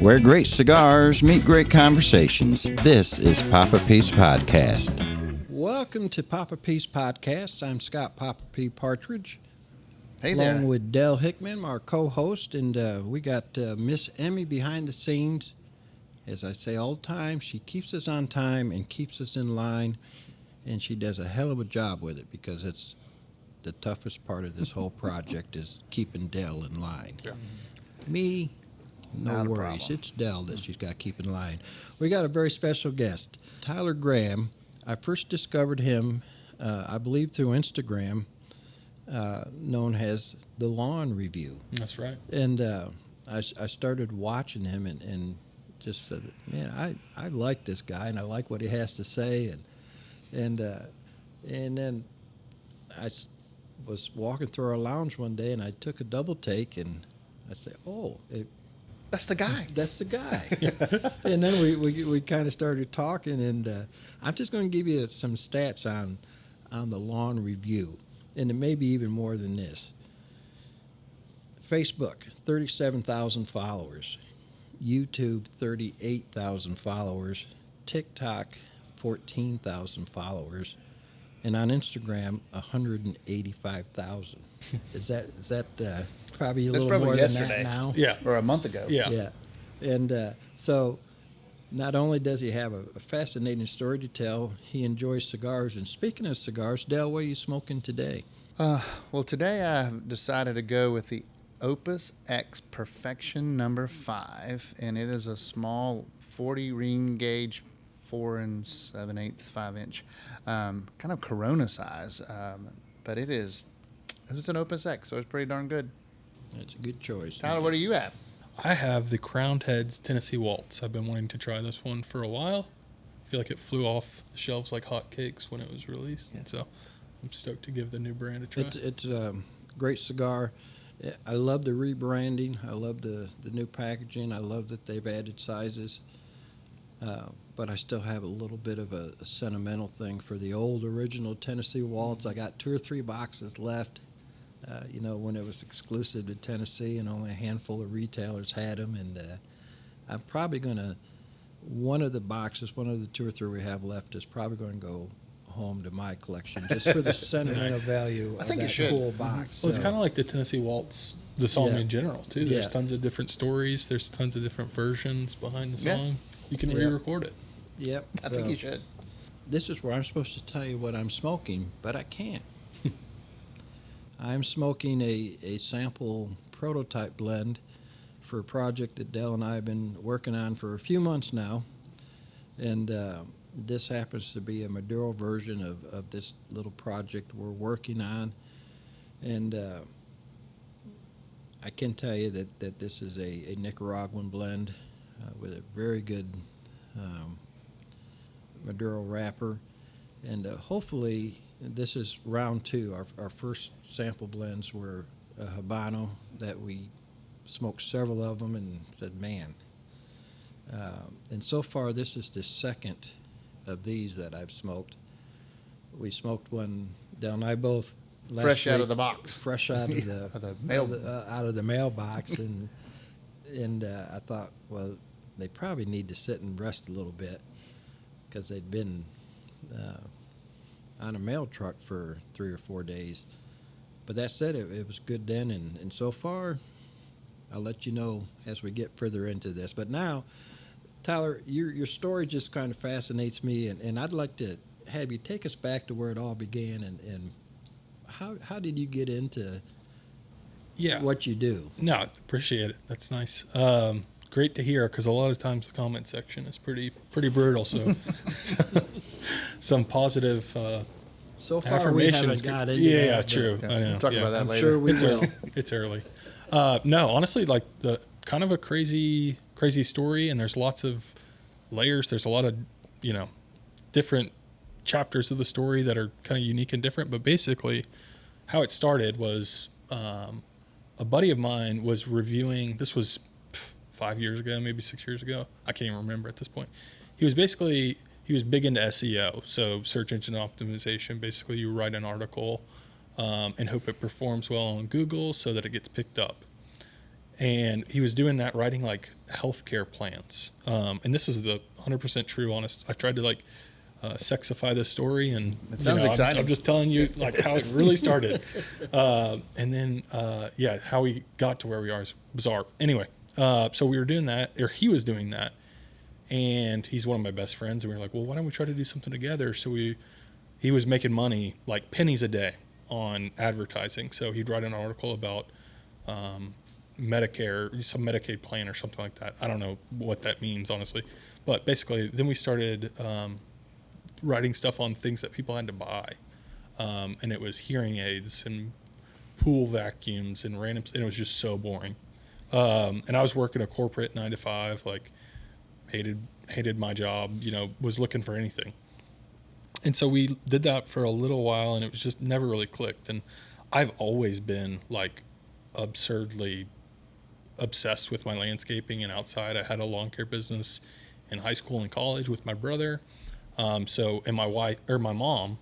Where great cigars meet great conversations. This is Poppa P's Podcast. Welcome to Poppa P's Podcast. I'm Scott Poppa P. Partridge. Hey there. Along with Del Hickman, our co-host, and we got Miss Emmy behind the scenes. As I say all the time, she keeps us on time and keeps us in line, and she does a hell of a job with it because it's the toughest part of this whole project is keeping Del in line. Yeah. Me, no Not a worries. problem. It's Del that she's got to keep in line. We got a very special guest, Tyler Graham. I first discovered him, I believe, through Instagram, known as The Lawn Review. That's right. And I started watching him and just said, man, I like this guy and I like what he has to say. And then I was walking through our lounge one day and I took a double take and I said, That's the guy. that's the guy. And then we kind of started talking, and I'm just going to give you some stats on the Lawn Review, and it may be even more than this. Facebook, 37,000 followers. YouTube, 38,000 followers. TikTok, 14,000 followers. And on Instagram, 185,000. Is that probably a That's little probably more yesterday. than that now? Yeah. Or a month ago. Yeah. Yeah. And so not only does he have a fascinating story to tell, he enjoys cigars. And speaking of cigars, Del, what are you smoking today? Well, today I've decided to go with the Opus X Perfection number 5, and it is a small 40 ring gauge 4 7/8, 5 inch, kind of Corona size, but it's an Opus X, so it's pretty darn good. That's a good choice. Tyler, what do you have? I have the Crowned Heads Tennessee Waltz. I've been wanting to try this one for a while. I feel like it flew off the shelves like hotcakes when it was released. And so I'm stoked to give the new brand a try. It's a great cigar. I love the rebranding. I love the new packaging. I love that they've added sizes. But I still have a little bit of a sentimental thing for the old original Tennessee Waltz. I got 2 or 3 boxes left, when it was exclusive to Tennessee and only a handful of retailers had them. And I'm probably going to, one of the 2 or 3 we have left is probably going to go home to my collection just for the sentimental value I of think it that should. cool box. Well, it's So, kind of like the Tennessee Waltz, the song Yeah. in general, too. There's Yeah. tons of different stories. There's tons of different versions behind the Yeah. song. You can Yeah. re-record it. Yep. I think you should. This is where I'm supposed to tell you what I'm smoking, but I can't. I'm smoking a sample prototype blend for a project that Del and I have been working on for a few months now. And this happens to be a Maduro version of this little project we're working on. And I can tell you that this is a Nicaraguan blend with a very good Maduro wrapper. And hopefully, this is round 2. Our first sample blends were a Habano that we smoked several of them and said, man. And so far, this is the second of these that I've smoked. We smoked one, Del and I both, last Fresh out week, of the box. fresh out of the, Of the mail. out of the mailbox, and I thought, well, they probably need to sit and rest a little bit because they'd been on a mail truck for 3 or 4 days. But that said, it was good then, and so far, I'll let you know as we get further into this. But now, Tyler, your story just kind of fascinates me, and I'd like to have you take us back to where it all began, and how did you get into what you do? No, appreciate it. That's nice. Great to hear, because a lot of times the comment section is pretty brutal. So some positive So far, we affirmation haven't is got good. into that. Yeah, but true. Yeah, I know. we'll talk yeah. about that I'm later. sure we will. It's early. No, honestly, like the kind of a crazy story, and there's lots of layers. There's a lot of, different chapters of the story that are kind of unique and different. But basically, how it started was a buddy of mine was reviewing. This was 5 years ago, maybe 6 years ago. I can't even remember at this point. He was big into SEO, so search engine optimization. Basically, you write an article and hope it performs well on Google so that it gets picked up. And he was doing that, writing like healthcare plans. And this is the 100% true, honest. I tried to like sexify this story, and it sounds exciting. I'm just telling you like how it really started. And then, how we got to where we are is bizarre. Anyway, so we were doing that, or he was doing that. And he's one of my best friends. And we were like, well, why don't we try to do something together? So he was making money, like pennies a day on advertising. So he'd write an article about Medicare, some Medicaid plan or something like that. I don't know what that means, honestly. But basically, then we started writing stuff on things that people had to buy. And it was hearing aids and pool vacuums and random, and it was just so boring. And I was working a corporate 9 to 5, like hated my job, was looking for anything. And so we did that for a little while, and it was just never really clicked. And I've always been like absurdly obsessed with my landscaping and outside. I had a lawn care business in high school and college with my brother. And my mom,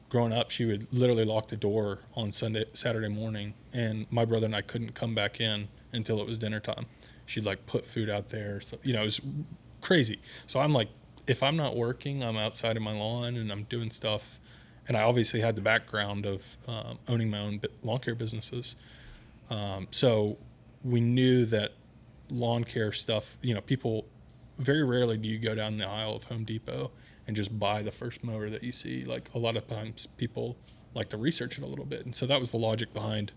growing up, she would literally lock the door on Saturday morning, and my brother and I couldn't come back in until it was dinner time. She'd like put food out there. So, it was crazy. So I'm like, if I'm not working, I'm outside of my lawn and I'm doing stuff. And I obviously had the background of owning my own lawn care businesses. So we knew that lawn care stuff, people, very rarely do you go down the aisle of Home Depot and just buy the first mower that you see. Like a lot of times people like to research it a little bit. And so that was the logic behind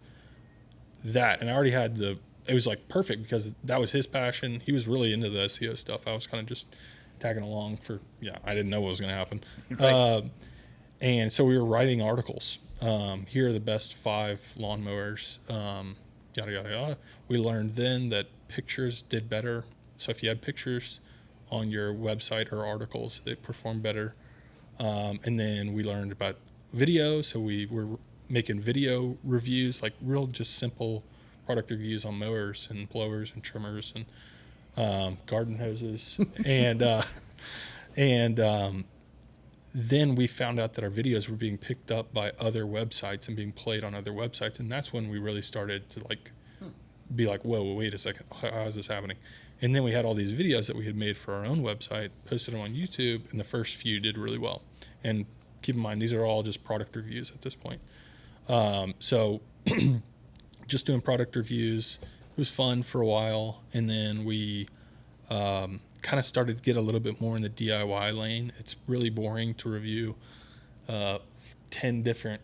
that. And I already had it was like perfect because that was his passion. He was really into the SEO stuff. I was kind of just tagging along I didn't know what was going to happen. Right. And so we were writing articles. Here are the best 5 lawnmowers, yada, yada, yada. We learned then that pictures did better. So if you had pictures on your website or articles, they performed better. And then we learned about video. So we were making video reviews, like real just simple product reviews on mowers and blowers and trimmers and garden hoses. and then we found out that our videos were being picked up by other websites and being played on other websites. And that's when we really started to be like, whoa, wait a second, how is this happening? And then we had all these videos that we had made for our own website, posted them on YouTube, and the first few did really well. And keep in mind, these are all just product reviews at this point. So just doing product reviews, it was fun for a while. And then we kind of started to get a little bit more in the DIY lane. It's really boring to review 10 different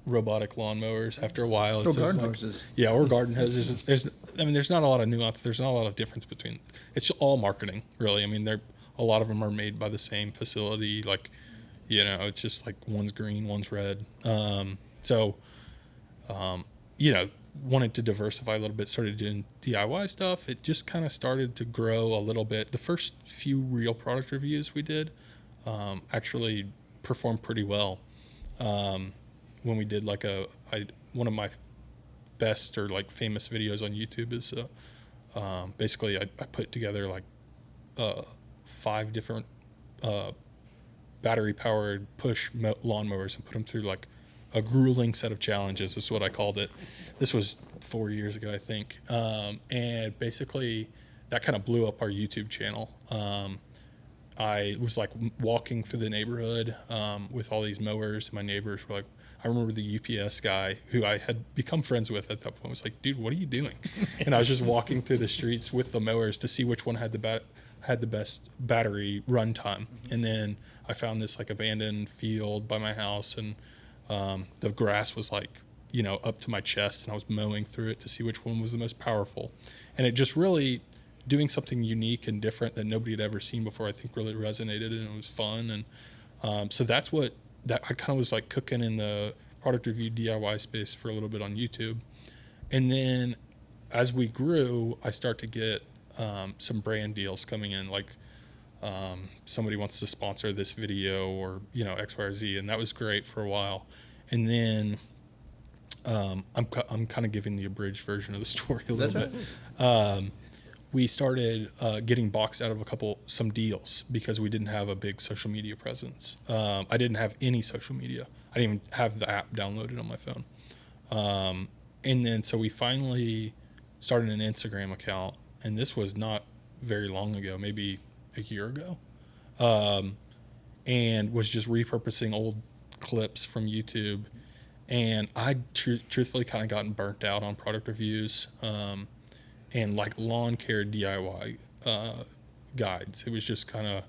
robotic lawnmowers after a while. Or garden hoses. Yeah, or garden hoses. There's not a lot of nuance. There's not a lot of difference between. It's all marketing, really. A lot of them are made by the same facility. It's just like one's green, one's red. Wanted to diversify a little bit, started doing DIY stuff. It just kind of started to grow a little bit. The first few real product reviews we did actually performed pretty well. When we did one of my best or like famous videos on YouTube is basically I put together 5 different battery powered push lawnmowers and put them through like a grueling set of challenges is what I called it. This was 4 years ago, I think. And basically that kind of blew up our YouTube channel. I was like walking through the neighborhood with all these mowers, and my neighbors were like, I remember the UPS guy who I had become friends with at that point was like, dude, what are you doing? And I was just walking through the streets with the mowers to see which one had the best battery run time. And then I found this like abandoned field by my house, and the grass was like, up to my chest, and I was mowing through it to see which one was the most powerful. And it just really, doing something unique and different that nobody had ever seen before, I think really resonated, and it was fun. And so that's what I kind of was like cooking in the product review DIY space for a little bit on YouTube. And then as we grew, I start to get some brand deals coming in, like somebody wants to sponsor this video or, X, Y, or Z. And that was great for a while. And then I'm kind of giving the abridged version of the story a little bit. Right. We started getting boxed out of some deals because we didn't have a big social media presence. I didn't have any social media. I didn't even have the app downloaded on my phone. And then so we finally started an Instagram account, and this was not very long ago, maybe a year ago, and was just repurposing old clips from YouTube. And I truthfully kind of gotten burnt out on product reviews and like lawn care DIY guides. It was just kind of,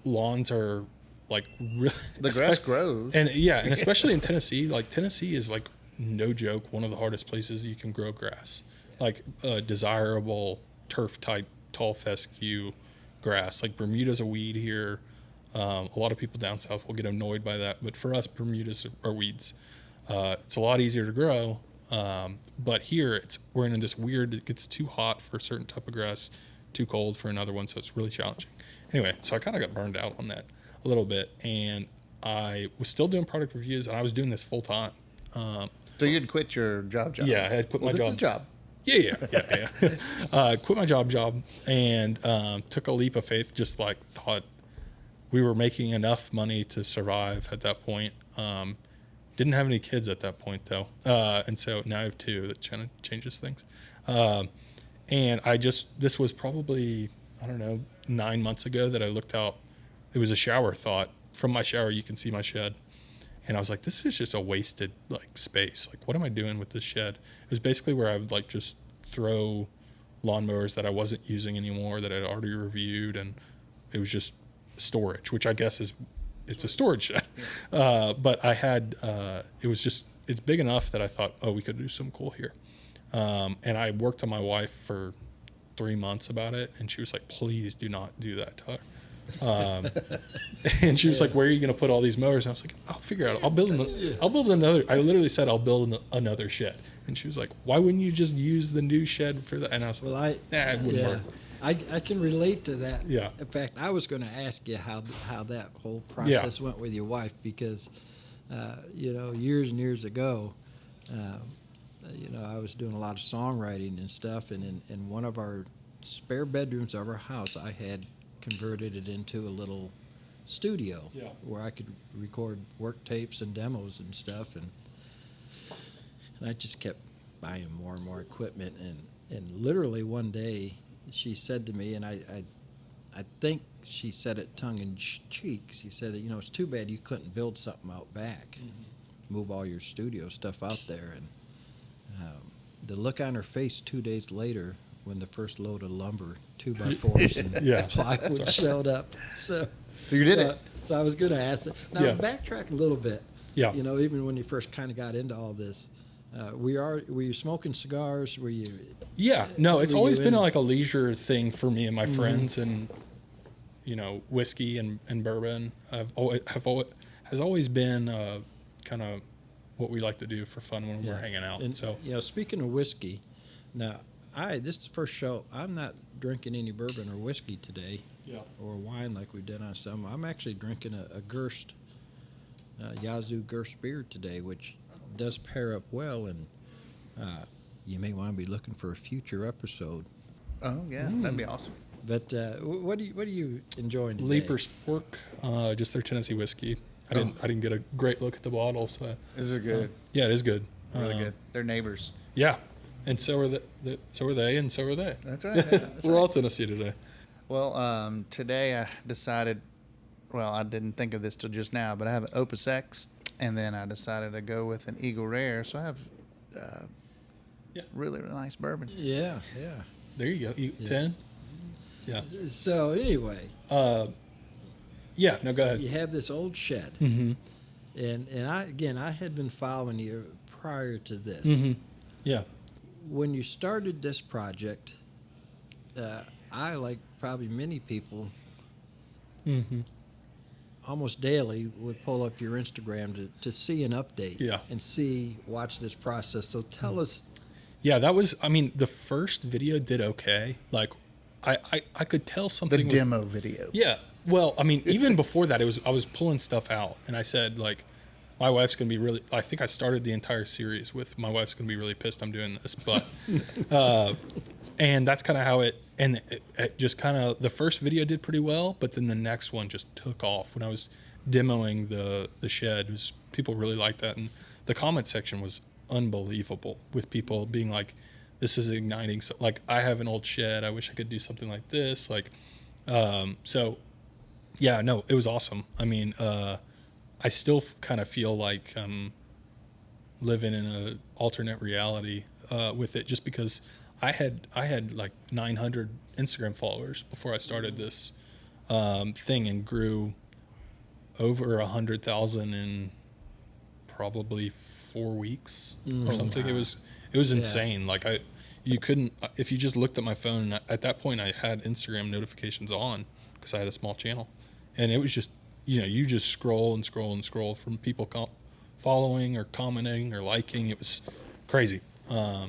lawns are like really, The grass grows. and and especially in Tennessee, like Tennessee is like, no joke, one of the hardest places you can grow grass, like desirable turf type tall fescue grass. Like Bermuda's a weed here. A lot of people down south will get annoyed by that, but for us, Bermudas are weeds. It's a lot easier to grow, but here we're in this weird, it gets too hot for a certain type of grass, too cold for another one, so it's really challenging. Anyway, so I kind of got burned out on that a little bit, and I was still doing product reviews, and I was doing this full time. So you'd quit your job? Yeah, I had quit my this job. is a job. Yeah. Quit my job, and took a leap of faith. Just like thought we were making enough money to survive at that point. Didn't have any kids at that point though, and so now I have two. That kind of changes things. And this was probably, I don't know, 9 months ago that I looked out. It was a shower thought. From my shower, you can see my shed. And I was like, this is just a wasted like space. Like, what am I doing with this shed? It was basically where I would like just throw lawnmowers that I wasn't using anymore, that I'd already reviewed, and it was just storage, which I guess it's a storage shed. But I had it's big enough that I thought, oh, we could do something cool here. And I worked on my wife for 3 months about it, and she was like, please do not do that, Tyler. And she was like, where are you going to put all these mowers? And I was like, I'll figure out. I'll build another. I literally said, I'll build another shed. And she was like, why wouldn't you just use the new shed for that? And I was like, it wouldn't work. I can relate to that. Yeah. In fact, I was going to ask you how that whole process went with your wife, because, years and years ago, I was doing a lot of songwriting and stuff, and in one of our spare bedrooms of our house, I had converted it into a little studio where I could record work tapes and demos and stuff, and I just kept buying more and more equipment, and literally one day she said to me, and I think she said it tongue in cheek, she said, it's too bad you couldn't build something out back, move all your studio stuff out there. And the look on her face 2 days later when the first load of lumber, 2x4s and plywood showed up. So you did it. So I was going to ask it. Now, backtrack a little bit. Yeah. Even when you first kind of got into all this, were you smoking cigars? Were you? Yeah. No, it's always been like a leisure thing for me and my friends, and whiskey and bourbon has always been kind of what we like to do for fun when we're hanging out. And so speaking of whiskey, now this is the first show. I'm not drinking any bourbon or whiskey today, or wine like we did on some. I'm actually drinking a Gerst, Yazoo Gerst beer today, which does pair up well, and you may want to be looking for a future episode. Oh yeah, that'd be awesome. But what are you enjoying today? Leaper's Fork, just their Tennessee whiskey. I didn't get a great look at the bottle. So Is it good? yeah, it is good. Really good. They're neighbors. Yeah, and so are they, and so are they. That's right. Yeah, We're all Tennessee today. Well, today I decided. Well, I didn't think of this till just now, but I have an Opus X, and then I decided to go with an Eagle Rare. So I have really, really nice bourbon. Yeah. There you go. 10. Yeah. So anyway. Yeah. No, go ahead. You have this old shed, Mm-hmm. and I had been following you prior to this. Mm-hmm. Yeah. When you started this project, I, like probably many people, almost daily would pull up your Instagram to see an update and watch this process. So tell us. Yeah, that was, the first video did okay. Like, I could tell something The demo video. Yeah. Well, even before that, I was pulling stuff out, and I said, like, my wife's going to be really, I think I started the entire series with, my wife's going to be really pissed I'm doing this, but, and that's kind of how it just kind of, the first video did pretty well, but then the next one just took off. When I was demoing the shed, people really liked that, and the comment section was unbelievable, with people being like, this is igniting. So like, I have an old shed. I wish I could do something like this. Like, so yeah, no, it was awesome. I mean, I still kind of feel like I'm living in a alternate reality with it, just because I had like 900 Instagram followers before I started this thing, and grew over 100,000 in probably 4 weeks or something. Wow. It was insane. Like you couldn't, if you just looked at my phone, at that point I had Instagram notifications on because I had a small channel, and it was just, you just scroll and scroll and scroll from people following or commenting or liking. It was crazy. Yeah,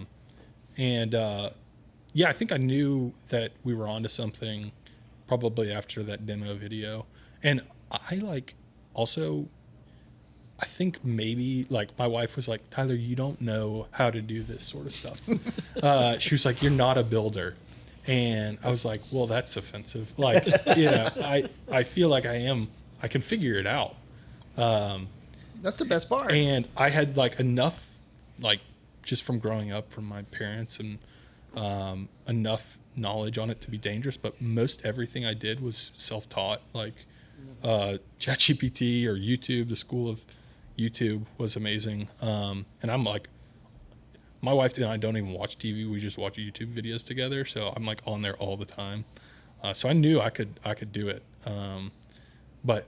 I think I knew that we were onto something probably after that demo video. And I I think maybe like my wife was like, Tyler, you don't know how to do this sort of stuff. She was like, you're not a builder. And I was like, well, that's offensive. Like, I feel like I can figure it out. That's the best part. And I had like enough, like just from growing up from my parents, and enough knowledge on it to be dangerous. But most everything I did was self-taught, like ChatGPT or YouTube. The school of YouTube was amazing. And I'm like, my wife and I don't even watch TV. We just watch YouTube videos together. So I'm like on there all the time. So I knew I could do it. But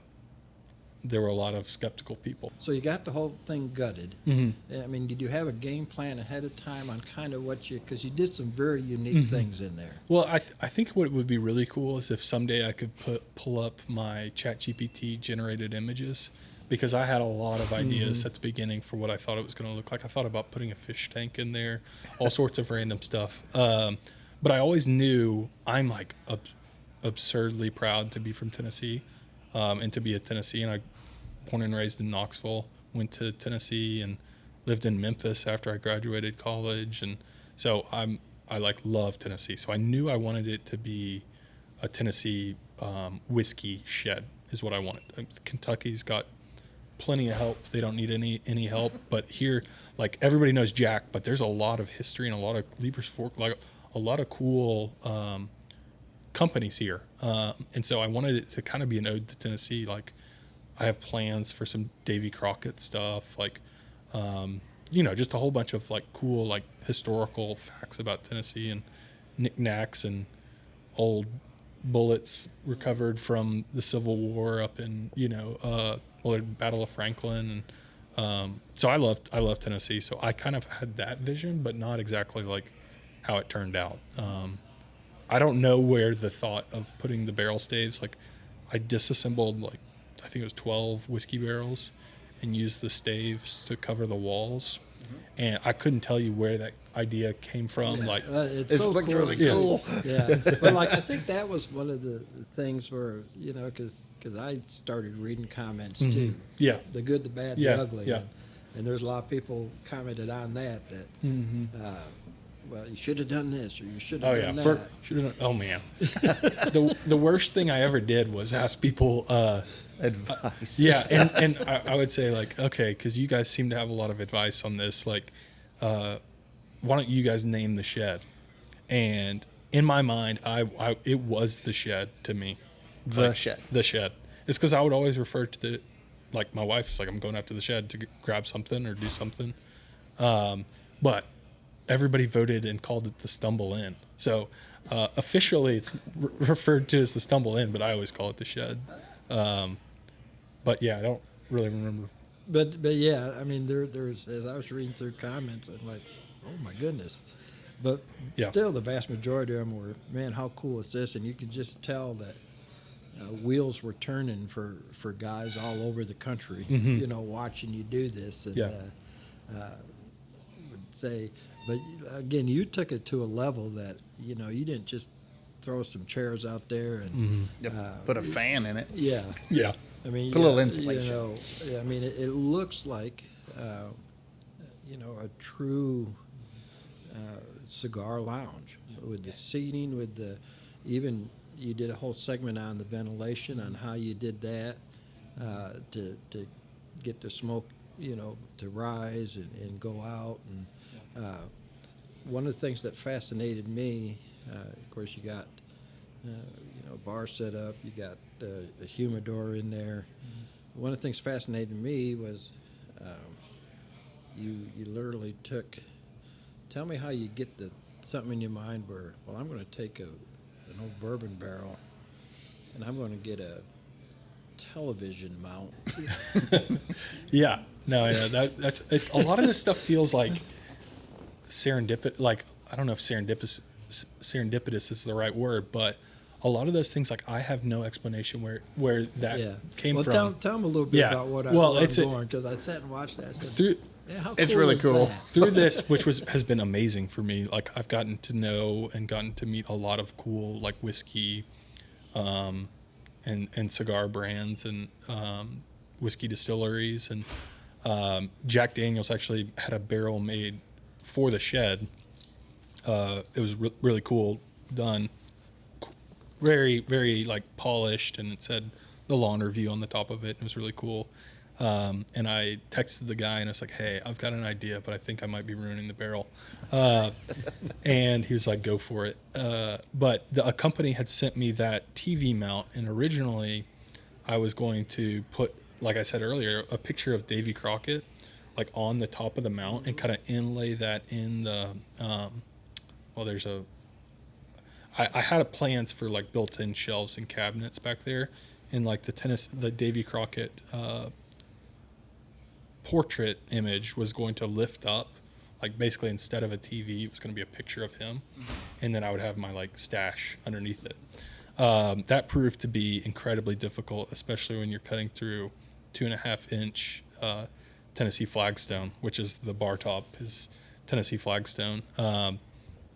there were a lot of skeptical people. So you got the whole thing gutted. Mm-hmm. I mean, did you have a game plan ahead of time on kind of because you did some very unique things in there? Well, I think what would be really cool is if someday I could pull up my ChatGPT generated images, because I had a lot of ideas at the beginning for what I thought it was going to look like. I thought about putting a fish tank in there, all sorts of random stuff. But I always knew I'm like absurdly proud to be from Tennessee, and to be a Tennessean. I born and raised in Knoxville, went to Tennessee and lived in Memphis after I graduated college. And so I like love Tennessee. So I knew I wanted it to be a Tennessee whiskey shed is what I wanted. Kentucky's got plenty of help. They don't need any help. But here, like, everybody knows Jack, but there's a lot of history and a lot of Lieber's Fork, like a lot of cool companies here. And so I wanted it to kind of be an ode to Tennessee. Like, I have plans for some Davy Crockett stuff, like, just a whole bunch of like cool, like historical facts about Tennessee and knickknacks and old bullets recovered from the Civil War up in, the Battle of Franklin. And so I love Tennessee. So I kind of had that vision, but not exactly like how it turned out. I don't know where the thought of putting the barrel staves, like I disassembled like, I think it was 12 whiskey barrels and used the staves to cover the walls. And I couldn't tell you where that idea came from. Like, it's so like cool. really cool. Yeah. But like, I think that was one of the things where, because I started reading comments too. Yeah. The good, the bad, Yeah. the ugly. Yeah. And there's a lot of people commented on that well, you should have done this, or you should have done that. Oh man. The worst thing I ever did was ask people Advice. Yeah, and I would say like, okay, because you guys seem to have a lot of advice on this. Like, why don't you guys name the shed? And in my mind, it was the shed to me. The shed. The shed. It's because I would always refer to like my wife is like, I'm going out to the shed to grab something or do something. But everybody voted and called it the Stumble Inn. So officially, it's referred to as the Stumble Inn, but I always call it the shed. But yeah, I don't really remember. But yeah, I mean, there's as I was reading through comments, I'm like, oh my goodness. But still, the vast majority of them were, man, how cool is this? And you could just tell that wheels were turning for guys all over the country, watching you do this. And would say, but again, you took it to a level that, you didn't just throw some chairs out there and put a fan in it. Yeah. Yeah. I mean, put a little insulation. I mean, it looks like, a true cigar lounge with the seating, with even you did a whole segment on the ventilation, on how you did that to get the smoke, to rise and go out. And one of the things that fascinated me, of course, you got bar set up, you got a humidor in there. Mm-hmm. One of the things fascinating me was you literally took. Tell me how you get something in your mind where, well, I'm going to take an old bourbon barrel and I'm going to get a television mount. Yeah, no, yeah, that's it, a lot of this stuff feels like serendipitous. Like, I don't know if serendipitous is the right word, but a lot of those things, like, I have no explanation where that came from. Well, tell them a little bit about what I'm going, because I sat and watched that. Said, it's really cool. Through this, which has been amazing for me. Like, I've gotten to know and gotten to meet a lot of cool, like, whiskey and cigar brands and whiskey distilleries. And Jack Daniels actually had a barrel made for the shed. It was really cool done. Very, very, like, polished, and it said the lawn review on the top of it. It was really cool. And I texted the guy and I was like, hey, I've got an idea, but I think I might be ruining the barrel. And he was like, go for it. But a company had sent me that TV mount, and originally I was going to put, like I said earlier, a picture of Davy Crockett, like, on the top of the mount and kind of inlay that in the, I had plans for, like, built-in shelves and cabinets back there, and, like, the Davy Crockett portrait image was going to lift up, like, basically instead of a TV, it was going to be a picture of him, and then I would have my, like, stash underneath it. That proved to be incredibly difficult, especially when you're cutting through 2.5-inch Tennessee flagstone, which is the bar top, is Tennessee flagstone.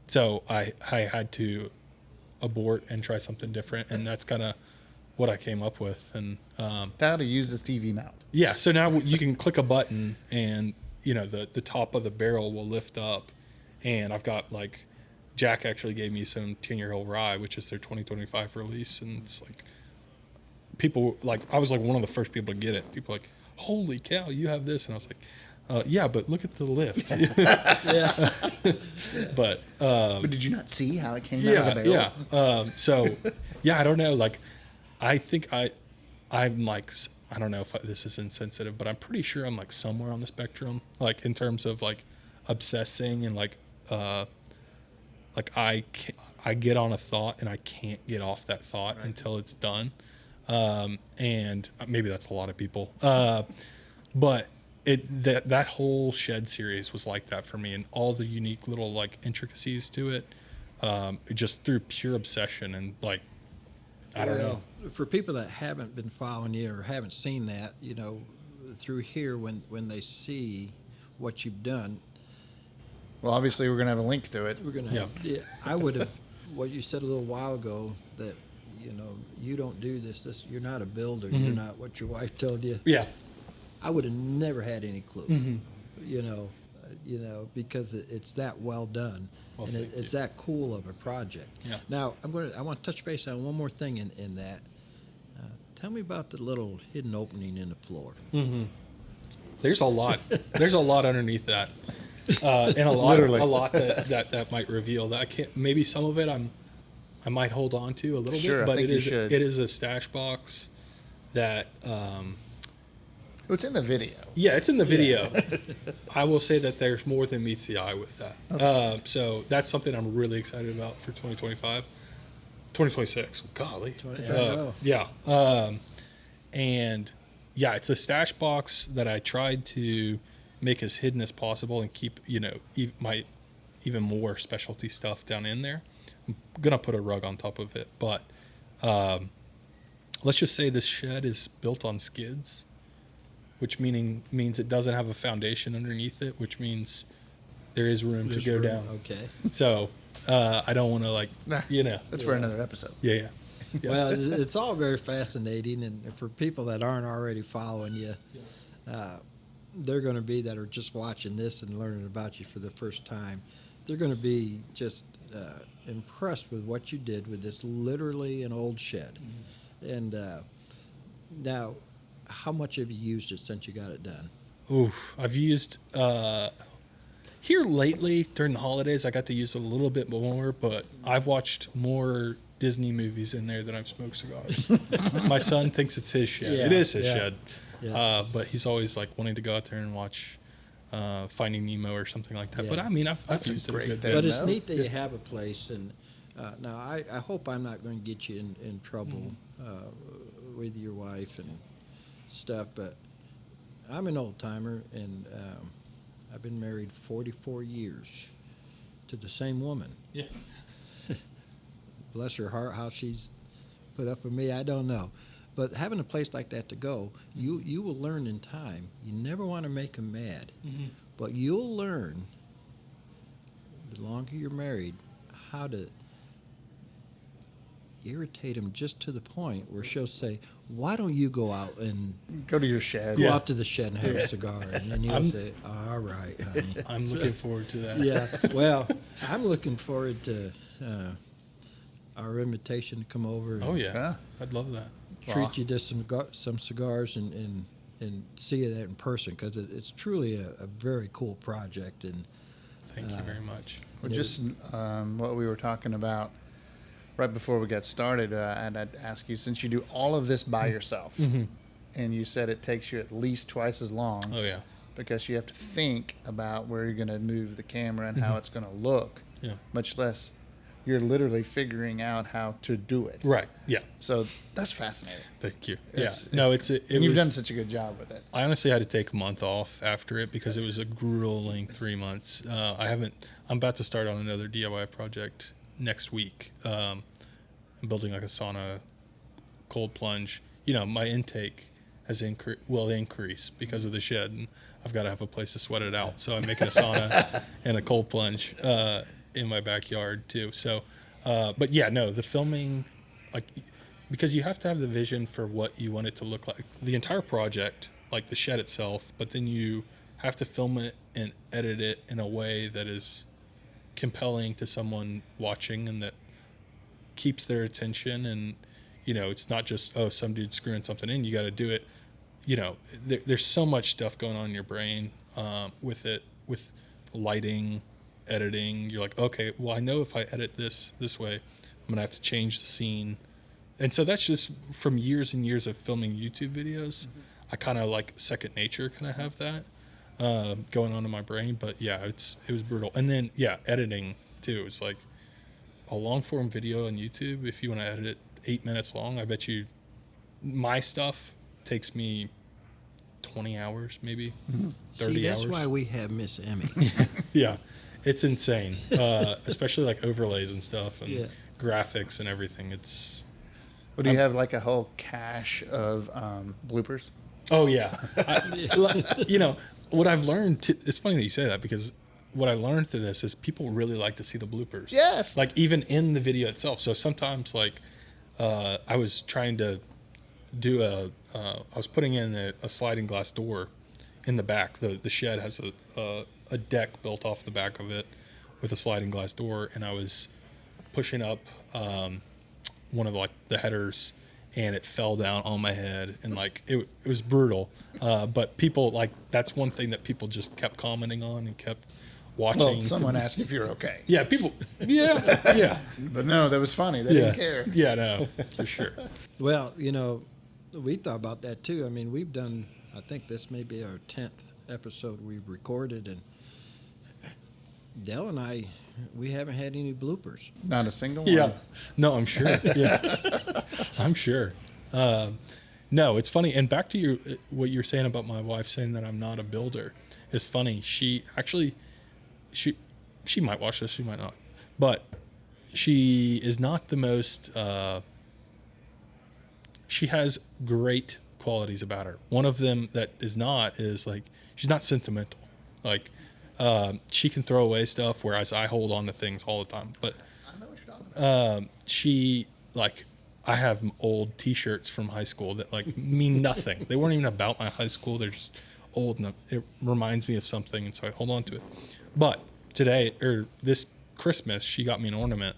So I had to abort and try something different, and that's kind of what I came up with. And how to use this TV mount. Yeah, so now you can click a button, and the top of the barrel will lift up, and I've got, like, Jack actually gave me some 10-year-old rye, which is their 2025 release, and it's like, people, like, I was like one of the first people to get it. People were like, holy cow, you have this, and I was like, yeah, but look at the lift. Yeah. But did you not see how it came out of the barrel? Yeah. So, yeah, I don't know. Like, I think I'm like, I don't know if this is insensitive, but I'm pretty sure I'm, like, somewhere on the spectrum, like, in terms of, like, obsessing and, like I get on a thought and I can't get off that thought until it's done. And maybe that's a lot of people. But that whole shed series was like that for me, and all the unique little, like, intricacies to it, just through pure obsession and, like, I don't know. For people that haven't been following you or haven't seen that, through here, when they see what you've done. Well, obviously we're going to have a link to it. We're going to have, I would have, what you said a little while ago, that, you don't do this, you're not a builder, mm-hmm. You're not what your wife told you. Yeah. I would have never had any clue, mm-hmm. Because it's that well done, and it's that cool of a project. Yeah. Now I want to touch base on one more thing in that. Tell me about the little hidden opening in the floor. Mm-hmm. There's a lot. There's a lot underneath that, and a lot that might reveal that. I can't. Maybe some of it I might hold on to a little bit, but it is a stash box that. It's in the video. Yeah, it's in the video. Yeah. I will say that there's more than meets the eye with that. Okay. So that's something I'm really excited about for 2025. 2026. Golly. Yeah. And yeah, it's a stash box that I tried to make as hidden as possible and keep, my even more specialty stuff down in there. I'm going to put a rug on top of it. But let's just say this shed is built on skids, which means it doesn't have a foundation underneath it, which means there is room to go down. Okay. So I don't want to, That's for another episode. Yeah. Well, it's all very fascinating, and for people that aren't already following you, they're going to be that are just watching this and learning about you for the first time. They're going to be just impressed with what you did with this literally an old shed. Mm-hmm. And now, how much have you used it since you got it done? Oof, I've used Here lately, during the holidays, I got to use it a little bit more, but I've watched more Disney movies in there than I've smoked cigars. My son thinks it's his shed. Yeah, it is his yeah, shed. yeah. But he's always like wanting to go out there and watch Finding Nemo or something like that. Yeah. But I mean, I've That's used it a great good thing. bit. But it's No. neat that you have a place, and now I hope I'm not going to get you in trouble with your wife and stuff, but I'm an old timer, and I've been married 44 years to the same woman. Yeah. Bless her heart, how she's put up with me, I don't know. But having a place like that to go, you will learn in time. You never want to make them mad, but you'll learn, the longer you're married, how to irritate them just to the point where she'll say, why don't you go out and Go to your shed. go Yeah. out to the shed and have a cigar? And then you'll say, all right, honey. I'm looking forward to that. Yeah, well, I'm looking forward to our invitation to come over and Oh, yeah. Yeah. I'd love that. treat you to some cigars and see you that in person, because it's truly a very cool project. And Thank you very much. Well, just what we were talking about right before we got started, and I'd ask you, since you do all of this by yourself, and you said it takes you at least twice as long, Oh, yeah. because you have to think about where you're going to move the camera and how it's going to look, Yeah. much less you're literally figuring out how to do it. Right. Yeah. So that's fascinating. Thank you. It's- No, it's- it and you've was, done such a good job with it. I honestly had to take a month off after it because it was a grueling 3 months. I'm about to start on another DIY project next week. I'm building like a sauna cold plunge. You know, my intake has increased because of the shed, and I've got to have a place to sweat it out. So I'm making a sauna and a cold plunge in my backyard too. So, but yeah, no, the filming, like, because you have to have the vision for what you want it to look like. The entire project, like the shed itself, but then you have to film it and edit it in a way that is compelling to someone watching and that keeps their attention. And, you know, it's not just, oh, some dude screwing something in. You got to do it. You know, there's so much stuff going on in your brain with it, with lighting, editing. You're like, okay, well, I know if I edit this way, I'm going to have to change the scene. And so that's just from years and years of filming YouTube videos. I kind of like second nature kind of have that going on in my brain. But yeah, it was brutal. And then, yeah, editing too. It's like a long form video on YouTube. If you want to edit it 8 minutes long, I bet you my stuff takes me 20 hours, maybe 30 see, that's hours. why we have Miss Emmy. Yeah, it's insane, especially like overlays and stuff and Yeah. graphics and everything. It's Well, do you have like a whole cache of bloopers? oh yeah, you know what I've learned. It's funny that you say that because what I learned through this is people really like to see the bloopers. Yes. Like even in the video itself. So sometimes like I was trying to do I was putting in a sliding glass door in the back. The shed has a deck built off the back of it with a sliding glass door, and I was pushing up one of like the headers, and it fell down on my head, and like it was brutal. But people, like, that's one thing that people just kept commenting on and kept watching. Well, someone asked if you're okay. Yeah, people. Yeah. But no, that was funny. They didn't care. Yeah, no, for sure. Well, you know, we thought about that too. I mean, we've done, I think this may be our 10th episode we've recorded, and Dell and I, we haven't had any bloopers. Not a single one. Yeah. No, I'm sure. Yeah. I'm sure. No, it's funny. And back to what you're saying about my wife saying that I'm not a builder is funny. She actually, she might watch this, she might not, but she is not the most, she has great qualities about her. One of them that is not is like, she's not sentimental. Like, she can throw away stuff, whereas I hold on to things all the time. But I know what you're talking about. she, like, I have old T-shirts from high school that like mean nothing. They weren't even about my high school. They're just old, and it reminds me of something, and so I hold on to it. But today, or this Christmas, she got me an ornament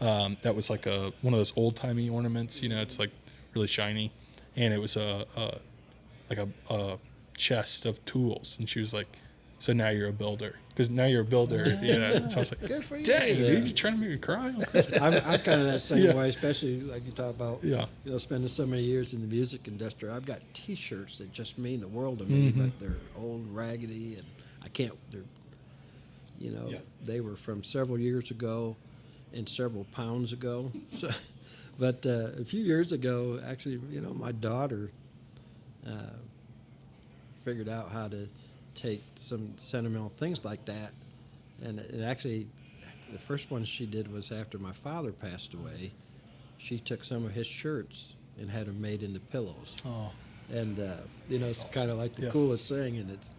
that was like one of those old timey ornaments. You know, it's like really shiny, and it was a chest of tools, and she was like, "So now you're a builder," because now you're a builder. So I was like, Good for you. dang, Yeah. dude, you trying to make me cry on Christmas? I'm kind of that same Yeah. way, especially like you talk about, Yeah. spending so many years in the music industry. I've got T-shirts that just mean the world to me, Mm-hmm. but they're old and raggedy, and I can't. They're, Yeah. they were from several years ago, and several pounds ago. So, but a few years ago, actually, my daughter figured out how to take some sentimental things like that, and actually, the first one she did was after my father passed away. She took some of his shirts and had them made into pillows. Oh, And, it's kind of like the Yeah. coolest thing. And it's,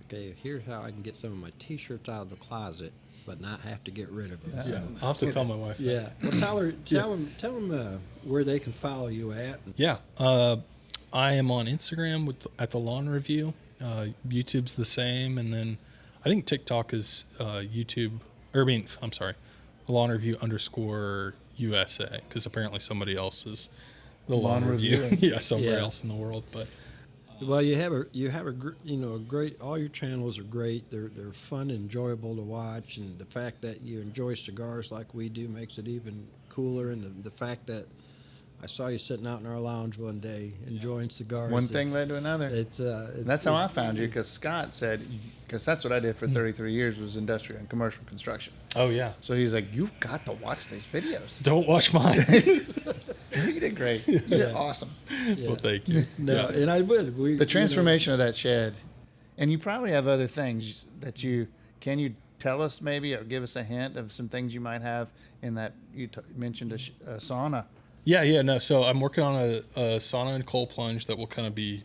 okay, here's how I can get some of my T-shirts out of the closet, but not have to get rid of them. Yeah. So, I'll have to tell my wife. yeah. Well, tell them where they can follow you at. Yeah. I am on Instagram at the Lawn Review. YouTube's the same, and then I think TikTok is YouTube. I'm sorry, Lawn Review _USA, because apparently somebody else is the Lawn Review. Yeah, somewhere Yeah. else in the world. But Well, you have a great. All your channels are great. They're fun and enjoyable to watch, and the fact that you enjoy cigars like we do makes it even cooler. And the fact that I saw you sitting out in our lounge one day enjoying cigars. One thing led to another. It's That's how I found you, because Scott said, because that's what I did for 33 years was industrial and commercial construction. oh yeah, So he's like, you've got to watch these videos. don't watch mine. You did great. You did awesome. Yeah. Well, thank you. No, Yeah. and I would. The transformation of that shed, and you probably have other things that can you tell us maybe, or give us a hint of some things you might have in that you mentioned a sauna. Yeah, no. So I'm working on a sauna and coal plunge that will kind of be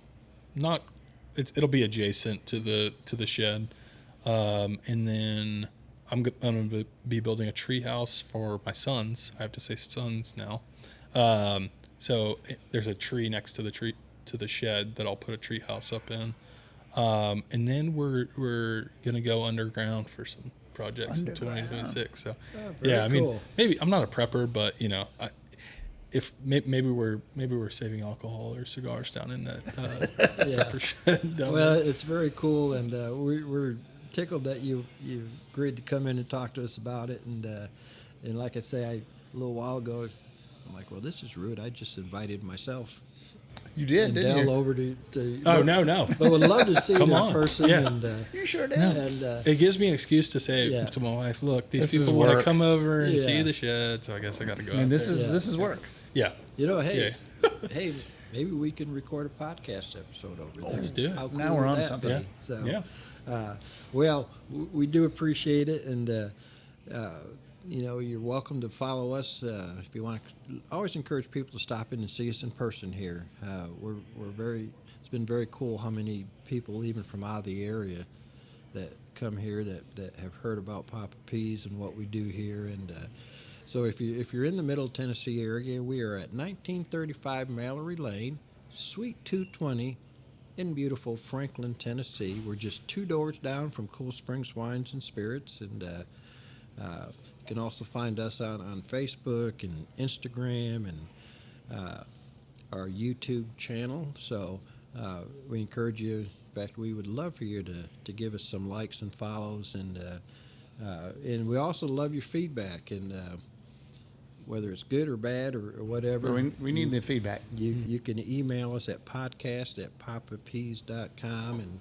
it'll be adjacent to the shed, and then I'm going to be building a tree house for my sons. I have to say sons now. So there's a tree next to the shed that I'll put a tree house up in, and then we're going to go underground for some projects in 2026. So very yeah, I mean, cool. maybe I'm not a prepper, but if maybe we're saving alcohol or cigars down in that prepper shed. Well, it's very cool, and we're tickled that you agreed to come in and talk to us about it. And like I say, a little while ago, I'm like, well, this is rude. I just invited myself You did, and didn't Dell you? over to. Oh no! But would love to see Come you in on. person. Yeah. And You sure did. and It gives me an excuse to say Yeah. to my wife, "Look, these This is people want to work. come over and see Yeah. the shed, so I guess I got to go." I mean, out this there. is work. Yeah. hey, hey, maybe we can record a podcast episode over there. Let's do it. How cool Now we're would on that something. be? So, Yeah. well, we do appreciate it, and you're welcome to follow us if you want. Always encourage people to stop in and see us in person here. We're very. It's been very cool how many people, even from out of the area, that come here that have heard about Poppa P's and what we do here. And so if you're in the Middle Tennessee area, we are at 1935 Mallory Lane, Suite 220, in beautiful Franklin, Tennessee. We're just 2 doors down from Cool Springs Wines and Spirits, and you can also find us on Facebook and Instagram and our YouTube channel. So we encourage you. In fact, we would love for you to give us some likes and follows, and we also love your feedback, and whether it's good or bad or whatever. We need the feedback. You can email us at podcast@poppapeas.com and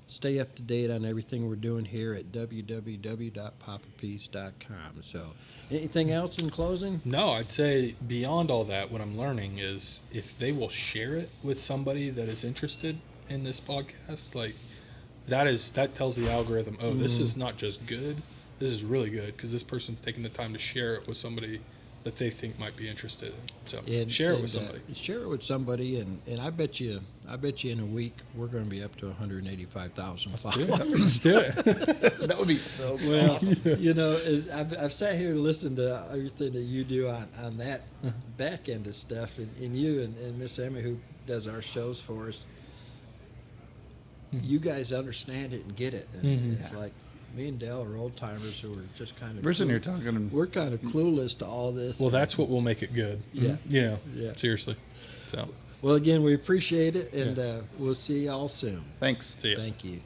stay up to date on everything we're doing here at www.poppapeas.com. So, anything else in closing? No, I'd say beyond all that, what I'm learning is if they will share it with somebody that is interested in this podcast, like that tells the algorithm, oh, this is not just good, this is really good because this person's taking the time to share it with somebody that they think might be interested in. So share it with somebody. Share it with somebody, and I bet you in a week we're going to be up to 185,000 followers. Let's do it. That would be so Well, awesome. I've sat here and listened to everything that you do on that back end of stuff, and you and Miss Emmy, who does our shows for us, you guys understand it and get it. And it's like me and Dell are old timers who are just kind of. We're sitting here talking. We're kind of clueless to all this. Well, that's what will make it good. Yeah. Yeah. Yeah. Seriously. So Well, again, we appreciate it, and we'll see y'all soon. Thanks. see ya. Thank you.